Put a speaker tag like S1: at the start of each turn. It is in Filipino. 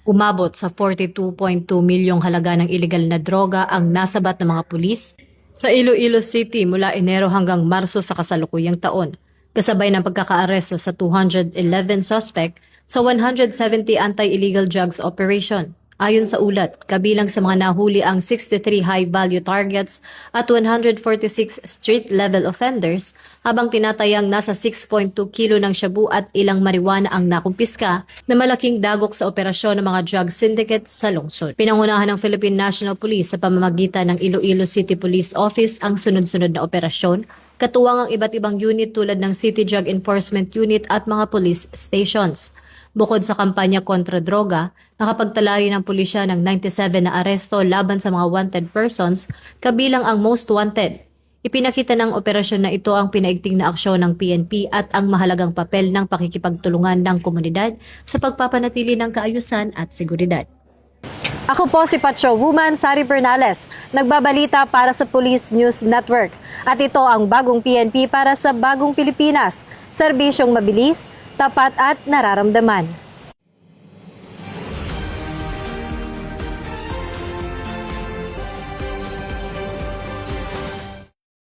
S1: Umabot sa 42.2 milyong halaga ng ilegal na droga ang nasabat ng mga pulis sa Iloilo City mula Enero hanggang Marso sa kasalukuyang taon, kasabay ng pagkakaaresto sa 211 suspect sa 170 anti-illegal drugs operation. Ayon sa ulat, kabilang sa mga nahuli ang 63 high-value targets at 146 street-level offenders, habang tinatayang nasa 6.2 kilo ng shabu at ilang marijuana ang nakumpiska na malaking dagok sa operasyon ng mga drug syndicates sa lungsod. Pinangunahan ng Philippine National Police sa pamamagitan ng Iloilo City Police Office ang sunod-sunod na operasyon, katuwang ang iba't ibang unit tulad ng City Drug Enforcement Unit at mga police stations. Bukod sa kampanya kontra droga, nakapagtala rin ang pulisya ng 97 na aresto laban sa mga wanted persons, kabilang ang most wanted. Ipinakita ng operasyon na ito ang pinaigting na aksyon ng PNP at ang mahalagang papel ng pakikipagtulungan ng komunidad sa pagpapanatili ng kaayusan at seguridad.
S2: Ako po si Patrol Woman Sari Bernales, nagbabalita para sa Police News Network. At ito ang bagong PNP para sa bagong Pilipinas, serbisyong mabilis, tapat at nararamdaman.